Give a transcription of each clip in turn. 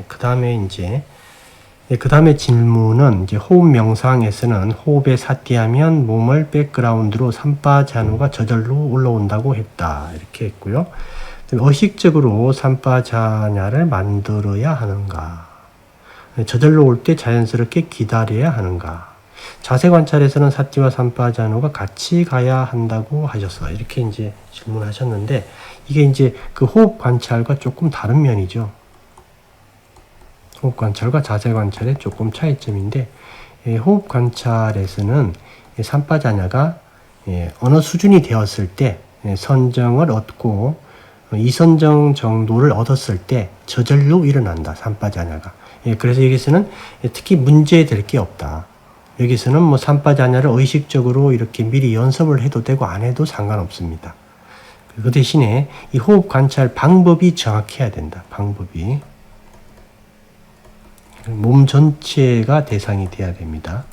그 다음에 이제 그 다음에 질문은 이제 호흡 명상에서는 호흡에 사티하면 몸을 백그라운드로 삼파자누가 저절로 올라온다고 했다. 이렇게 했고요. 의식적으로 삼파자냐를 만들어야 하는가? 저절로 올 때 자연스럽게 기다려야 하는가? 자세 관찰에서는 사티와 삼파자누가 같이 가야 한다고 하셔서 이렇게 이제 질문하셨는데 이게 이제 그 호흡 관찰과 조금 다른 면이죠. 호흡 관찰과 자세 관찰의 조금 차이점인데 호흡 관찰에서는 삼파자냐가 어느 수준이 되었을 때 선정을 얻고 이선정 정도를 얻었을 때 저절로 일어난다. 삼파자냐가. 그래서 여기서는 특히 문제될 게 없다. 여기서는 뭐 삼파자냐를 의식적으로 이렇게 미리 연습을 해도 되고 안 해도 상관없습니다. 그 대신에 이 호흡 관찰 방법이 정확해야 된다. 방법이. 몸 전체가 대상이 돼야 됩니다.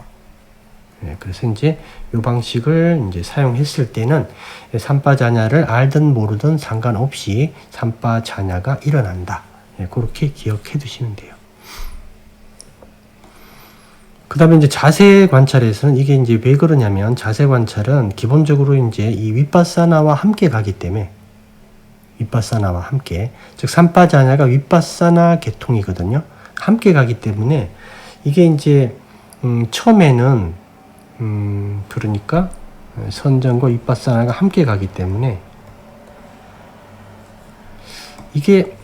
그래서 이제 이 방식을 이제 사용했을 때는 삼파자냐를 알든 모르든 상관없이 삼파자냐가 일어난다. 그렇게 기억해 두시면 돼요. 그 다음에 이제 자세 관찰에서는 이게 이제 왜 그러냐면 자세 관찰은 기본적으로 이제 이 윗바사나와 함께 가기 때문에 윗바사나와 함께 즉 삼파자냐가 윗바사나 계통이거든요. 함께 가기 때문에 이게 이제 처음에는 그러니까 선정과 윗바사나가 함께 가기 때문에 이게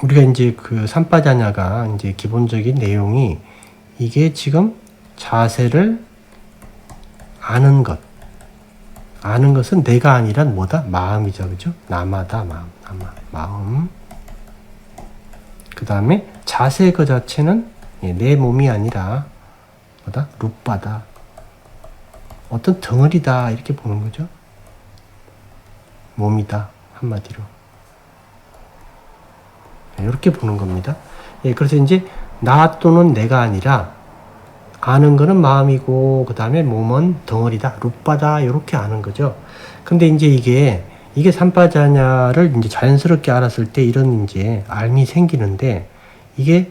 우리가 이제 그 삼파자냐가 이제 기본적인 내용이 이게 지금 자세를 아는 것. 아는 것은 내가 아니라 뭐다? 마음이죠. 그죠? 나마다 마음. 그 다음에 자세 그 자체는 내 몸이 아니라 뭐다? 룻바다. 어떤 덩어리다. 이렇게 보는 거죠. 몸이다. 한마디로. 이렇게 보는 겁니다. 그래서 이제 나 또는 내가 아니라 아는 거는 마음이고 그 다음에 몸은 덩어리다, 룻바다 이렇게 아는 거죠. 근데 이제 이게 삼파자냐를 이제 자연스럽게 알았을 때 이런 이제 알미 생기는데 이게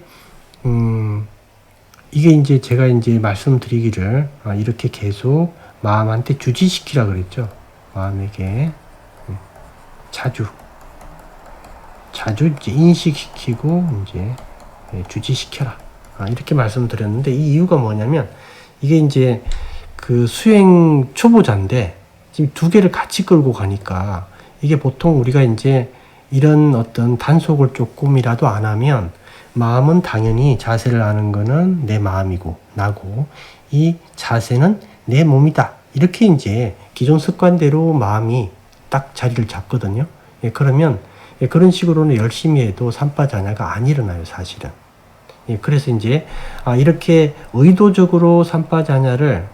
이제 제가 이제 말씀드리기를 이렇게 계속 마음한테 주지시키라 그랬죠. 마음에게 자주 이제 인식시키고 이제 주지시켜라. 이렇게 말씀드렸는데 이 이유가 뭐냐면 이게 이제 그 수행 초보자인데 지금 두 개를 같이 끌고 가니까 이게 보통 우리가 이제 이런 어떤 단속을 조금이라도 안 하면 마음은 당연히 자세를 아는 거는 내 마음이고 나고 이 자세는 내 몸이다. 이렇게 이제 기존 습관대로 마음이 딱 자리를 잡거든요. 그러면 그런 식으로는 열심히 해도 삼파자냐가 안 일어나요, 사실은. 그래서 이제 이렇게 의도적으로 삼파자냐를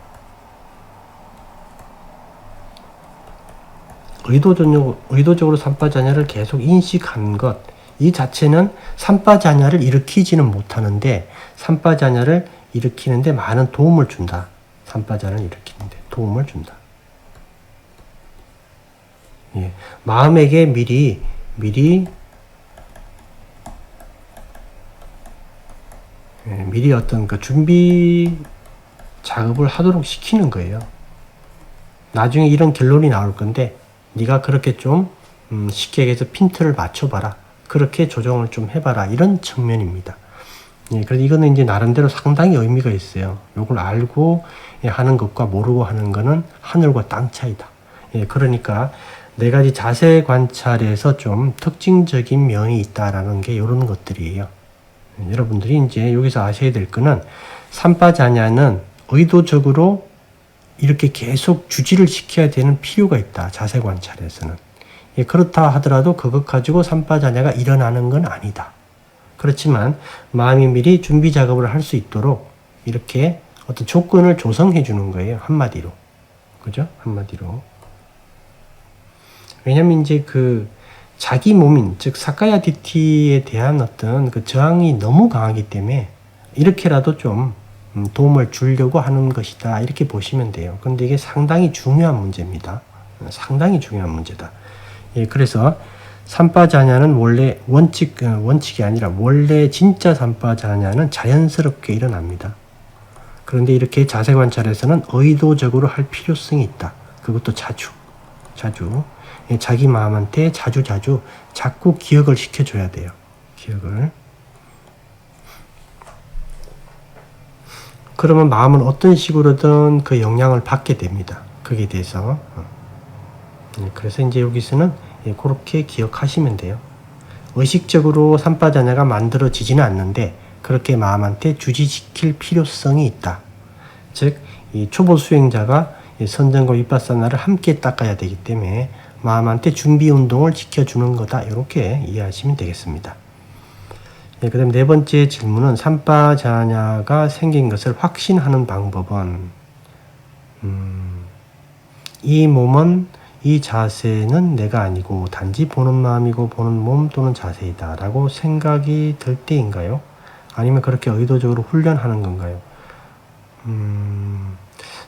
의도적으로 삼파자냐를 계속 인식한 것, 이 자체는 삼파자냐를 일으키지는 못하는데 삼파자냐를 일으키는데 많은 도움을 준다. 삼파자냐를 일으키는데 도움을 준다. 마음에게 미리 어떤 그 준비 작업을 하도록 시키는 거예요. 나중에 이런 결론이 나올 건데 네가 그렇게 좀 쉽게 얘기해서 핀트를 맞춰봐라. 그렇게 조정을 좀 해봐라. 이런 측면입니다. 그래서 이거는 이제 나름대로 상당히 의미가 있어요. 이걸 알고 하는 것과 모르고 하는 거는 하늘과 땅 차이다. 그러니까 네 가지 자세 관찰에서 좀 특징적인 면이 있다라는 게 이런 것들이에요. 여러분들이 이제 여기서 아셔야 될 거는 삼파자냐는 의도적으로 이렇게 계속 주지를 시켜야 되는 필요가 있다. 자세 관찰에서는. 그렇다 하더라도 그것 가지고 삼파자냐가 일어나는 건 아니다. 그렇지만 마음이 미리 준비 작업을 할 수 있도록 이렇게 어떤 조건을 조성해 주는 거예요. 한마디로. 그죠? 한마디로. 왜냐면 이제 그 자기 몸인, 즉 사카야 디티에 대한 어떤 그 저항이 너무 강하기 때문에 이렇게라도 좀 도움을 주려고 하는 것이다. 이렇게 보시면 돼요. 근데 이게 상당히 중요한 문제입니다. 상당히 중요한 문제다. 그래서 삼파자냐는 원래 원칙이 아니라 원래 진짜 삼파자냐는 자연스럽게 일어납니다. 그런데 이렇게 자세 관찰에서는 의도적으로 할 필요성이 있다. 그것도 자주 자기 마음한테 자꾸 기억을 시켜줘야 돼요. 기억을. 그러면 마음은 어떤 식으로든 그 영향을 받게 됩니다. 거기에 대해서. 그래서 이제 여기서는 그렇게 기억하시면 돼요. 의식적으로 삼파자냐가 만들어지지는 않는데 그렇게 마음한테 주지시킬 필요성이 있다. 즉, 이 초보 수행자가 선정과 위파사나를 함께 닦아야 되기 때문에 마음한테 준비 운동을 지켜주는 거다. 이렇게 이해하시면 되겠습니다. 그 다음 네 번째 질문은 삼파자냐가 생긴 것을 확신하는 방법은 이 몸은 이 자세는 내가 아니고 단지 보는 마음이고 보는 몸 또는 자세이다 라고 생각이 들 때인가요? 아니면 그렇게 의도적으로 훈련하는 건가요?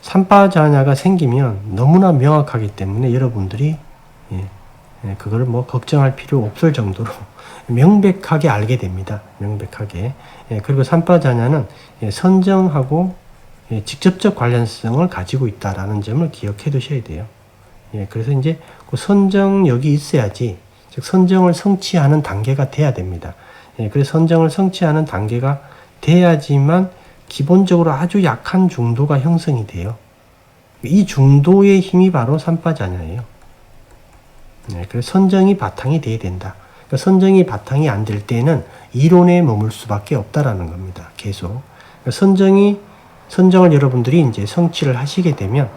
삼파자냐가 생기면 너무나 명확하기 때문에 여러분들이 그거를 뭐 걱정할 필요 없을 정도로 명백하게 알게 됩니다. 명백하게. 그리고 삼파자냐는 선정하고 직접적 관련성을 가지고 있다라는 점을 기억해 두셔야 돼요. 그래서 이제 그 선정력이 있어야지, 즉 선정을 성취하는 단계가 돼야 됩니다. 그래서 선정을 성취하는 단계가 돼야지만 기본적으로 아주 약한 중도가 형성이 돼요. 이 중도의 힘이 바로 삼파자냐예요. 그래서 선정이 바탕이 돼야 된다. 그러니까 선정이 바탕이 안 될 때는 이론에 머물 수밖에 없다라는 겁니다. 계속. 그러니까 선정을 여러분들이 이제 성취를 하시게 되면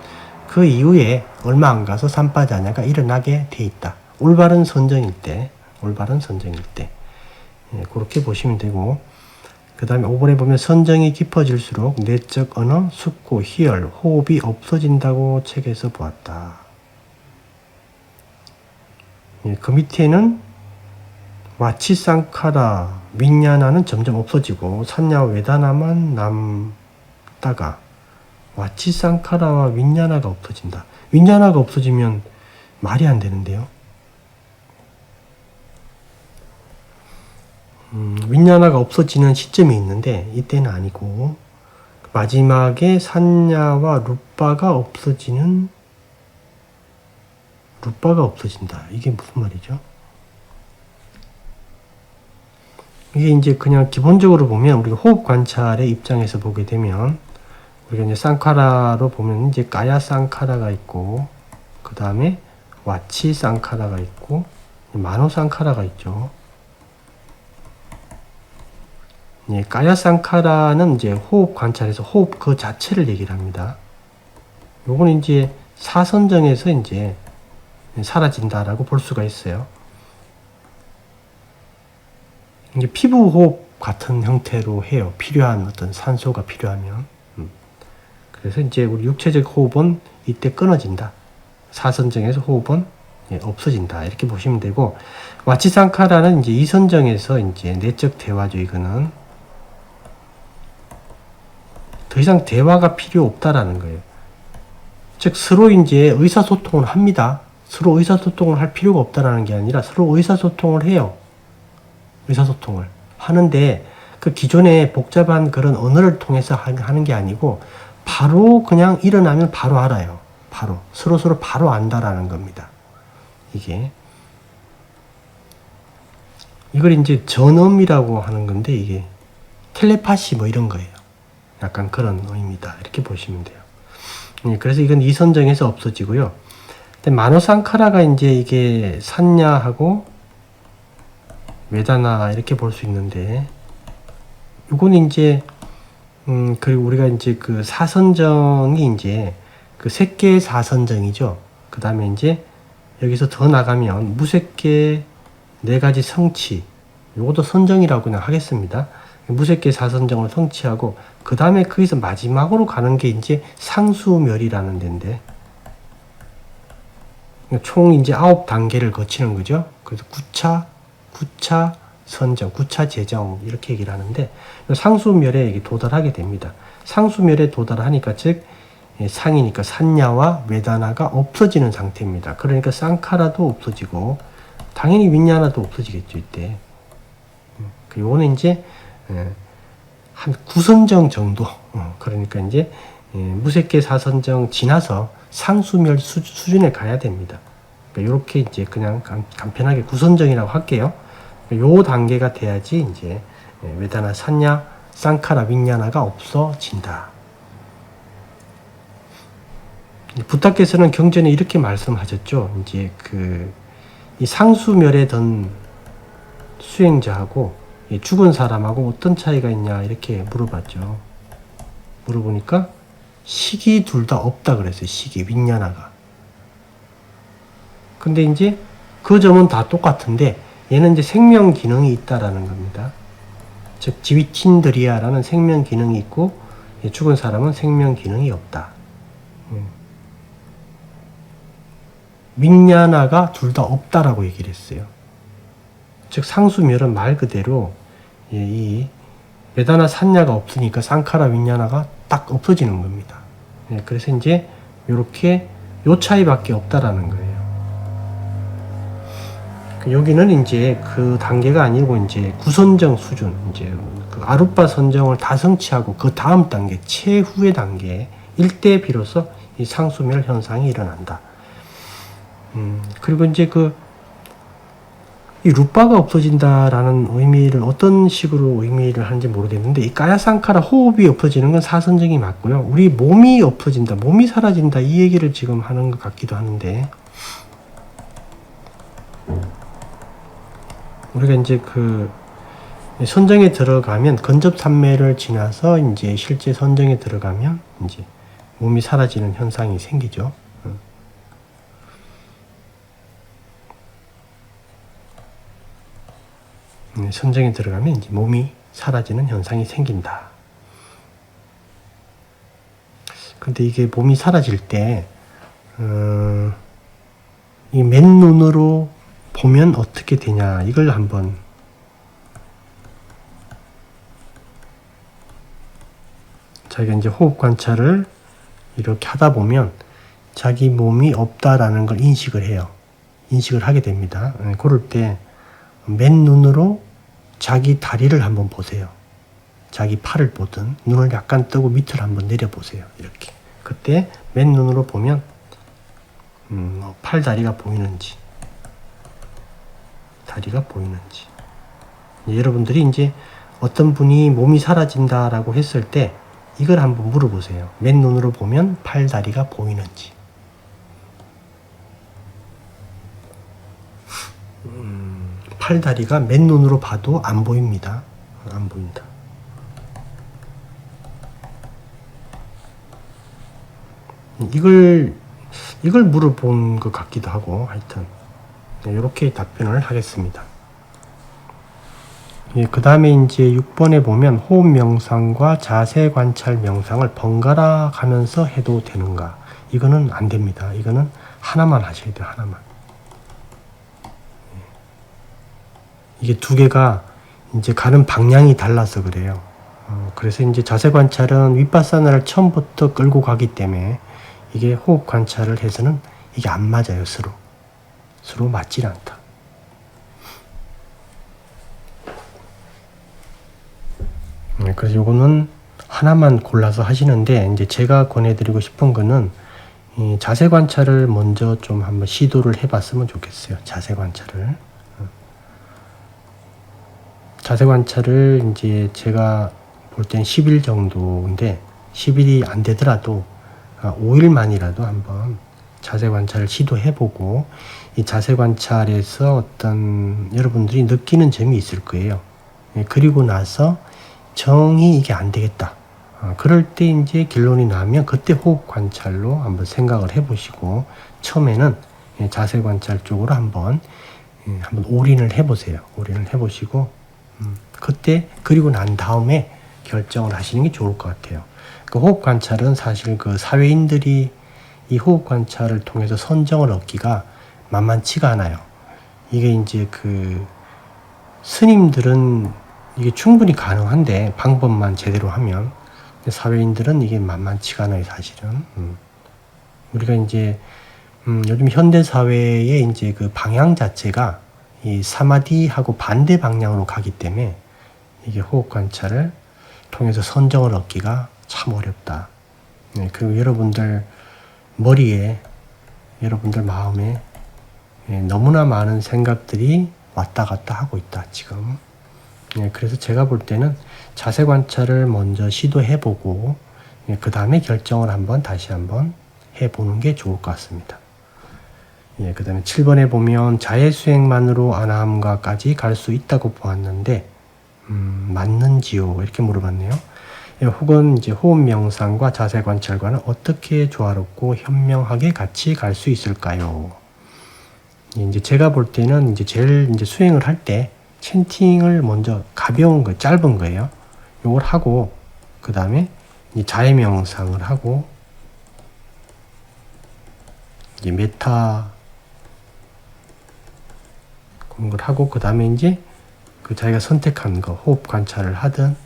그 이후에 얼마 안 가서 삼파자냐가 일어나게 돼 있다. 올바른 선정일 때. 그렇게 보시면 되고, 그 다음에 5번에 보면 선정이 깊어질수록 내적 언어, 숙고, 희열, 호흡이 없어진다고 책에서 보았다. 그 밑에는 와치상카라, 윈냐나는 점점 없어지고 산냐 웨다나만 남다가 와치상카라와 윈냐나가 없어진다. 윈냐나가 없어지면 말이 안 되는데요. 윈냐나가 없어지는 시점이 있는데 이때는 아니고 마지막에 산냐와 루빠가 없어진다. 이게 무슨 말이죠? 이게 이제 그냥 기본적으로 보면 우리가 호흡 관찰의 입장에서 보게 되면 우리가 이제 쌍카라로 보면 이제 까야 쌍카라가 있고 그 다음에 와치 쌍카라가 있고 마노 쌍카라가 있죠. 까야 쌍카라는 이제 호흡 관찰에서 호흡 그 자체를 얘기를 합니다. 요거는 이제 사선정에서 이제 사라진다라고 볼 수가 있어요. 이제 피부 호흡 같은 형태로 해요. 필요한 어떤 산소가 필요하면. 그래서 이제 우리 육체적 호흡은 이때 끊어진다. 사선정에서 호흡은 없어진다. 이렇게 보시면 되고, 와치상카라는 이제 이선정에서 이제 내적 대화죠. 이거는 더 이상 대화가 필요 없다라는 거예요. 즉 서로 이제 의사소통을 합니다. 서로 의사소통을 할 필요가 없다라는 게 아니라 서로 의사소통을 해요. 의사소통을 하는데 그 기존의 복잡한 그런 언어를 통해서 하는 게 아니고 바로 그냥 일어나면 바로 알아요. 바로 서로 바로 안다라는 겁니다. 이걸 이제 전음이라고 하는 건데 이게 텔레파시 뭐 이런 거예요. 약간 그런 의미다. 이렇게 보시면 돼요. 그래서 이건 이선정에서 없어지고요. 근데 마노상카라가 이제 이게 산냐하고 웨다나 이렇게 볼 수 있는데, 이거는 이제 그리고 우리가 이제 그 사선정이 이제 그 색계 사선정이죠. 그 다음에 이제 여기서 더 나가면 무색계 네 가지 성취, 요것도 선정이라고 그냥 하겠습니다. 무색계 사선정을 성취하고 그 다음에 거기서 마지막으로 가는 게 이제 상수멸이라는 데인데, 총 이제 9단계를 거치는 거죠. 그래서 9차 선정, 9차 재정 이렇게 얘기를 하는데 상수멸에 도달하게 됩니다. 상수멸에 도달하니까 즉 상이니까 산냐와 웨다나가 없어지는 상태입니다. 그러니까 쌍카라도 없어지고 당연히 윈야나도 없어지겠죠, 이때. 요거는 이제, 한 9선정 정도, 그러니까 이제, 무색계 4선정 지나서 상수멸 수준에 가야 됩니다. 이렇게 이제 그냥 간편하게 9선정이라고 할게요. 요 단계가 돼야지 이제 웨다나 산야, 쌍카라, 윈야나가 없어진다. 부타께서는 경전에 이렇게 말씀하셨죠. 이제 이 상수멸에 든 수행자하고 죽은 사람하고 어떤 차이가 있냐 이렇게 물어봤죠. 물어보니까 식이 둘 다 없다 그랬어요. 식이, 윈야나가. 근데 이제 그 점은 다 똑같은데 얘는 이제 생명 기능이 있다라는 겁니다. 즉 지위틴드리아라는 생명 기능이 있고 죽은 사람은 생명 기능이 없다. 윈야나가 둘 다 없다라고 얘기를 했어요. 즉 상수멸은 말 그대로 이 웨다나 산야가 없으니까 쌍카라 윈야나가 딱 없어지는 겁니다. 그래서 이제 이렇게 요 차이밖에 없다라는 거예요. 여기는 이제 그 단계가 아니고 이제 구선정 수준, 이제 그 아루파 선정을 다 성취하고 그 다음 단계, 최후의 단계, 일때 비로소 이 상수멸 현상이 일어난다. 그리고 이제 이 루파가 없어진다라는 의미를 어떤 식으로 의미를 하는지 모르겠는데, 이 까야상카라 호흡이 없어지는 건 사선정이 맞고요. 우리 몸이 없어진다, 몸이 사라진다, 이 얘기를 지금 하는 것 같기도 하는데, 우리가 이제 선정에 들어가면, 근접산매를 지나서 이제 실제 선정에 들어가면 이제 몸이 사라지는 현상이 생기죠. 선정에 들어가면 이제 몸이 사라지는 현상이 생긴다. 근데 이게 몸이 사라질 때, 이 맨눈으로 보면 어떻게 되냐, 이걸 한번 자기가 이제 호흡 관찰을 이렇게 하다 보면 자기 몸이 없다라는 걸 인식을 해요. 인식을 하게 됩니다. 그럴 때 맨눈으로 자기 다리를 한번 보세요. 자기 팔을 보든 눈을 약간 뜨고 밑을 한번 내려보세요. 이렇게. 그때 맨눈으로 보면 팔 다리가 보이는지, 다리가 보이는지. 여러분들이 이제 어떤 분이 몸이 사라진다라고 했을 때 이걸 한번 물어보세요. 맨눈으로 보면 팔 다리가 보이는지. 팔 다리가 맨눈으로 봐도 안 보입니다. 안 보인다. 이걸 물어본 것 같기도 하고, 하여튼 이렇게 답변을 하겠습니다. 그 다음에 이제 6번에 보면 호흡 명상과 자세 관찰 명상을 번갈아 가면서 해도 되는가? 이거는 안 됩니다. 이거는 하나만 하셔야 돼요. 하나만. 이게 두 개가 이제 가는 방향이 달라서 그래요. 그래서 이제 자세 관찰은 윗바사나를 처음부터 끌고 가기 때문에 이게 호흡 관찰을 해서는 이게 안 맞아요. 서로 맞질 않다. 그래서 요거는 하나만 골라서 하시는데, 이제 제가 권해드리고 싶은 거는 이 자세 관찰을 먼저 좀 한번 시도를 해봤으면 좋겠어요. 자세 관찰을. 자세 관찰을 이제 제가 볼 땐 10일 정도인데, 10일이 안 되더라도 5일만이라도 한번 자세 관찰을 시도해보고, 이 자세 관찰에서 어떤 여러분들이 느끼는 점이 있을 거예요. 그리고 나서 정이 이게 안 되겠다. 그럴 때 이제 결론이 나면 그때 호흡 관찰로 한번 생각을 해보시고, 처음에는 자세 관찰 쪽으로 한번 올인을 해보세요. 올인을 해보시고, 그때 그리고 난 다음에 결정을 하시는 게 좋을 것 같아요. 그 호흡 관찰은 사실 그 사회인들이 이 호흡 관찰을 통해서 선정을 얻기가 만만치가 않아요. 이게 이제 스님들은 이게 충분히 가능한데, 방법만 제대로 하면. 사회인들은 이게 만만치가 않아요, 사실은. 우리가 이제 요즘 현대 사회의 이제 그 방향 자체가 이 사마디하고 반대 방향으로 가기 때문에 이게 호흡 관찰을 통해서 선정을 얻기가 참 어렵다. 그리고 여러분들 머리에, 여러분들 마음에 너무나 많은 생각들이 왔다 갔다 하고 있다, 지금. 그래서 제가 볼 때는 자세 관찰을 먼저 시도해보고, 그 다음에 결정을 다시 한번 해보는 게 좋을 것 같습니다. 그 다음에 7번에 보면 자해수행만으로 아나함가까지 갈 수 있다고 보았는데, 맞는지요? 이렇게 물어봤네요. 혹은 이제 호흡 명상과 자세 관찰과는 어떻게 조화롭고 현명하게 같이 갈 수 있을까요? 이제 제가 볼 때는 이제 제일 이제 수행을 할 때 챈팅을 먼저 가벼운 거, 짧은 거예요. 요걸 하고, 그 다음에 자해 명상을 하고, 이제 메타 그런 걸 하고, 그 다음에 이제 그 자기가 선택한 거, 호흡 관찰을 하든,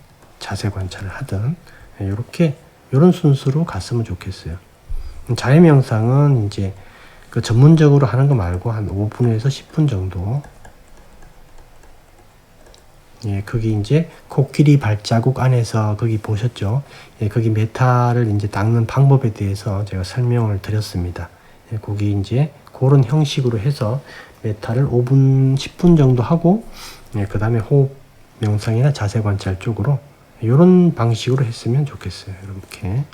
자세 관찰을 하든, 요런 순서로 갔으면 좋겠어요. 자해 명상은 이제 그 전문적으로 하는 거 말고 한 5분에서 10분 정도. 거기 이제 코끼리 발자국 안에서 거기 보셨죠? 거기 메타를 이제 닦는 방법에 대해서 제가 설명을 드렸습니다. 거기 이제 그런 형식으로 해서 메타를 5분, 10분 정도 하고, 그 다음에 호흡 명상이나 자세 관찰 쪽으로 이런 방식으로 했으면 좋겠어요. 이렇게.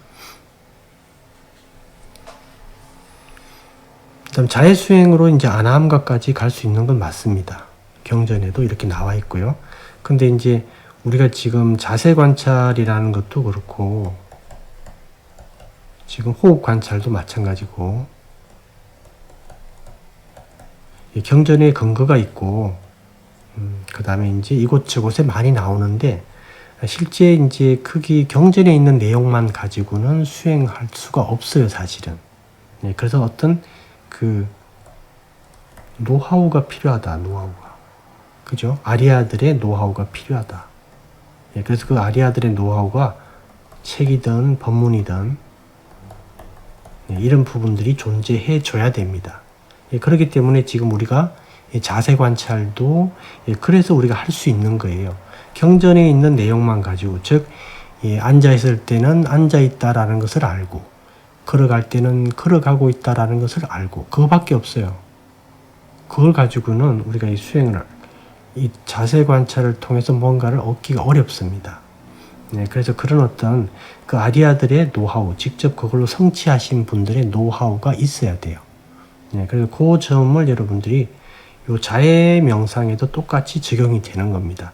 그다음 자해 수행으로 이제 아나함가까지 갈 수 있는 건 맞습니다. 경전에도 이렇게 나와 있고요. 근데 이제 우리가 지금 자세 관찰이라는 것도 그렇고, 지금 호흡 관찰도 마찬가지고, 경전에 근거가 있고, 그 다음에 이제 이곳저곳에 많이 나오는데, 실제 이제 크기 경전에 있는 내용만 가지고는 수행할 수가 없어요, 사실은. 그래서 어떤 그 노하우가 필요하다, 노하우가. 그죠? 아리아들의 노하우가 필요하다. 그래서 그 아리아들의 노하우가 책이든 법문이든 이런 부분들이 존재해 줘야 됩니다. 그렇기 때문에 지금 우리가 자세 관찰도 그래서 우리가 할 수 있는 거예요. 경전에 있는 내용만 가지고, 즉 앉아 있을 때는 앉아 있다라는 것을 알고, 걸어갈 때는 걸어가고 있다라는 것을 알고, 그거밖에 없어요. 그걸 가지고는 우리가 이 자세 관찰을 통해서 뭔가를 얻기가 어렵습니다. 그래서 그런 어떤 그 아리아들의 노하우, 직접 그걸로 성취하신 분들의 노하우가 있어야 돼요. 그래서 그 점을 여러분들이 요 자해 명상에도 똑같이 적용이 되는 겁니다.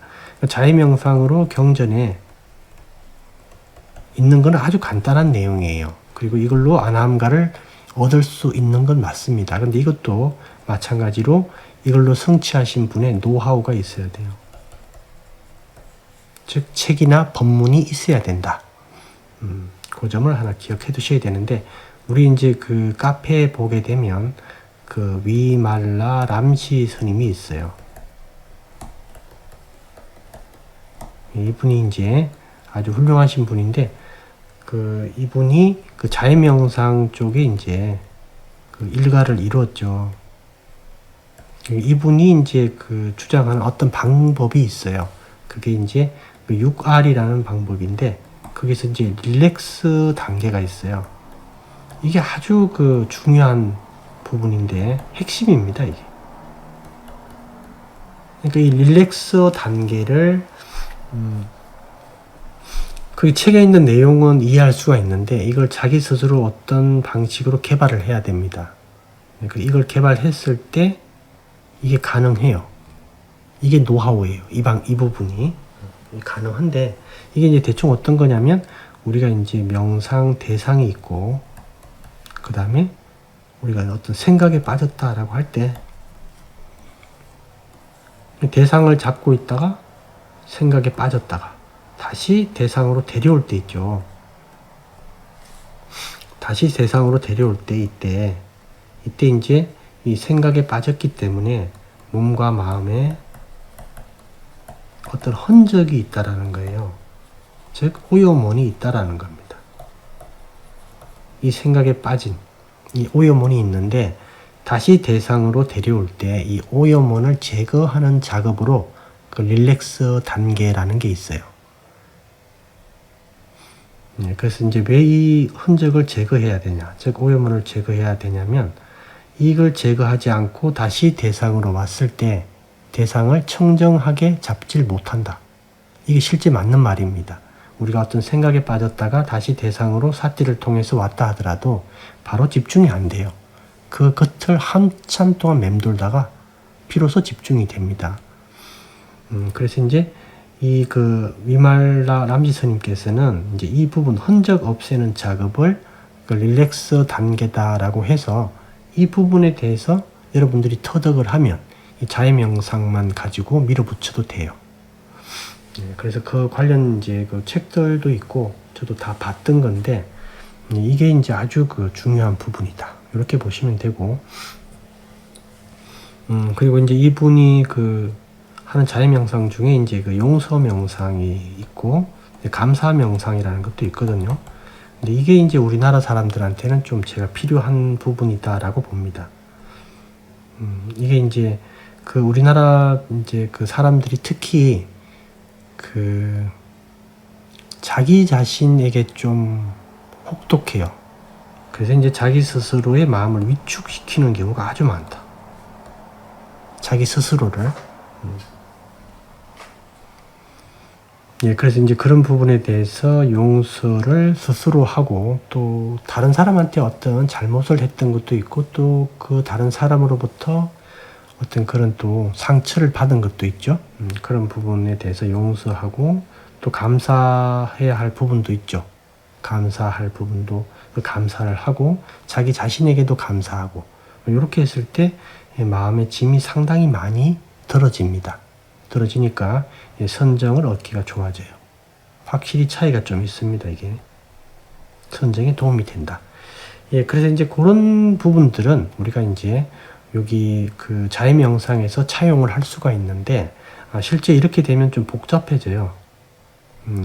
자해 명상으로 경전에 있는 건 아주 간단한 내용이에요. 그리고 이걸로 아나함가를 얻을 수 있는 건 맞습니다. 근데 이것도 마찬가지로 이걸로 성취하신 분의 노하우가 있어야 돼요. 즉 책이나 법문이 있어야 된다. 그 점을 하나 기억해 두셔야 되는데, 우리 이제 그 카페에 보게 되면 그 위말라 람시 스님이 있어요. 이분이 이제 아주 훌륭하신 분인데, 이분이 그 자해 명상 쪽에 이제 그 일가를 이루었죠. 이분이 이제 그 주장하는 어떤 방법이 있어요. 그게 이제 그 6R이라는 방법인데, 거기서 이제 릴렉스 단계가 있어요. 이게 아주 그 중요한 부분인데 핵심입니다, 이게. 그러니까 이 릴렉스 단계를 그 책에 있는 내용은 이해할 수가 있는데, 이걸 자기 스스로 어떤 방식으로 개발을 해야 됩니다. 이걸 개발했을 때 이게 가능해요. 이게 노하우예요. 이 부분이 가능한데, 이게 이제 대충 어떤 거냐면, 우리가 이제 명상 대상이 있고, 그 다음에 우리가 어떤 생각에 빠졌다라고 할 때, 대상을 잡고 있다가 생각에 빠졌다가 다시 대상으로 데려올 때 있죠. 다시 대상으로 데려올 때 이때 이제 이 생각에 빠졌기 때문에 몸과 마음에 어떤 흔적이 있다라는 거예요. 즉 오요몬이 있다라는 겁니다. 이 생각에 빠진 이 오요몬이 있는데, 다시 대상으로 데려올 때 이 오염원을 제거하는 작업으로 그 릴렉스 단계라는 게 있어요. 그래서 이제 왜 이 흔적을 제거해야 되냐, 즉 오염원을 제거해야 되냐면, 이걸 제거하지 않고 다시 대상으로 왔을 때 대상을 청정하게 잡질 못한다. 이게 실제 맞는 말입니다. 우리가 어떤 생각에 빠졌다가 다시 대상으로 사띠를 통해서 왔다 하더라도 바로 집중이 안 돼요. 그 겉을 한참 동안 맴돌다가 비로소 집중이 됩니다. 그래서 이제 이 그 위말라 람지 스님께서는 이제 이 부분 흔적 없애는 작업을 그 릴렉스 단계다라고 해서 이 부분에 대해서 여러분들이 터득을 하면 이 자해 명상만 가지고 밀어붙여도 돼요. 그래서 그 관련 이제 그 책들도 있고 저도 다 봤던 건데, 이게 이제 아주 그 중요한 부분이다, 이렇게 보시면 되고, 그리고 이제 이분이 그 하는 자해 명상 중에 이제 그 용서 명상이 있고 감사 명상이라는 것도 있거든요. 근데 이게 이제 우리나라 사람들한테는 좀 제가 필요한 부분이다라고 봅니다. 이게 이제 그 우리나라 이제 그 사람들이 특히 그 자기 자신에게 좀 혹독해요. 그래서 이제 자기 스스로의 마음을 위축시키는 경우가 아주 많다. 자기 스스로를. 예, 그래서 이제 그런 부분에 대해서 용서를 스스로 하고, 또 다른 사람한테 어떤 잘못을 했던 것도 있고, 또 그 다른 사람으로부터 어떤 그런 또 상처를 받은 것도 있죠. 그런 부분에 대해서 용서하고, 또 감사해야 할 부분도 있죠. 감사할 부분도 감사를 하고, 자기 자신에게도 감사하고, 이렇게 했을 때 마음의 짐이 상당히 많이 덜어집니다. 덜어지니까 선정을 얻기가 좋아져요. 확실히 차이가 좀 있습니다. 이게 선정에 도움이 된다. 예, 그래서 이제 그런 부분들은 우리가 이제 여기 그 자해 명상에서 차용을 할 수가 있는데, 실제 이렇게 되면 좀 복잡해져요.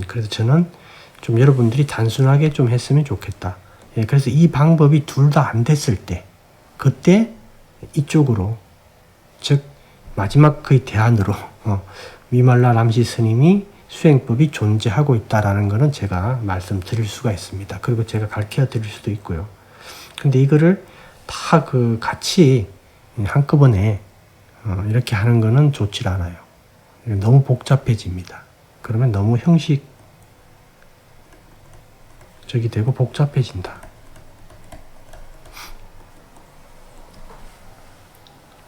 그래서 저는 좀 여러분들이 단순하게 좀 했으면 좋겠다. 예, 그래서 이 방법이 둘 다 안 됐을 때, 그때 이쪽으로, 즉 마지막 그 대안으로 위말라 람시 스님이 수행법이 존재하고 있다라는 것은 제가 말씀드릴 수가 있습니다. 그리고 제가 가르쳐 드릴 수도 있고요. 근데 이거를 다 그 같이 한꺼번에 이렇게 하는 거는 좋지 않아요. 너무 복잡해집니다. 그러면 너무 형식적이 되고 복잡해진다.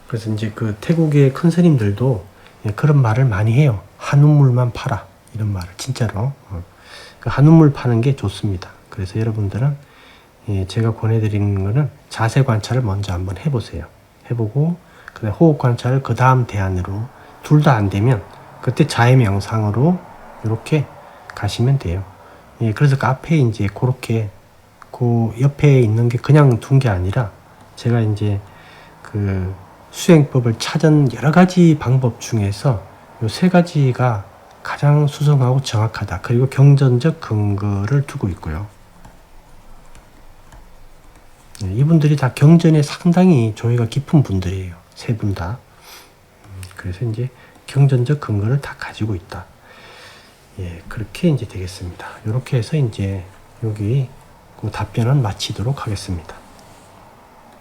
그래서 이제 그 태국의 큰 스님들도 그런 말을 많이 해요. 한우물만 팔아, 이런 말을 진짜로. 그 한우물 파는 게 좋습니다. 그래서 여러분들은 제가 권해드리는 거는 자세 관찰을 먼저 한번 해보세요. 해보고 그다음에 호흡 관찰을 그 다음 대안으로, 둘 다 안 되면 그때 자해 명상으로 이렇게 가시면 돼요. 예, 그래서 그 앞에 이제 그렇게 그 옆에 있는 게 그냥 둔 게 아니라, 제가 이제 그 수행법을 찾은 여러 가지 방법 중에서 이 세 가지가 가장 수성하고 정확하다. 그리고 경전적 근거를 두고 있고요. 이분들이 다 경전에 상당히 조예가 깊은 분들이에요. 세 분 다. 그래서 이제 경전적 근거를 다 가지고 있다. 예, 그렇게 이제 되겠습니다. 이렇게 해서 이제 여기 그 답변은 마치도록 하겠습니다.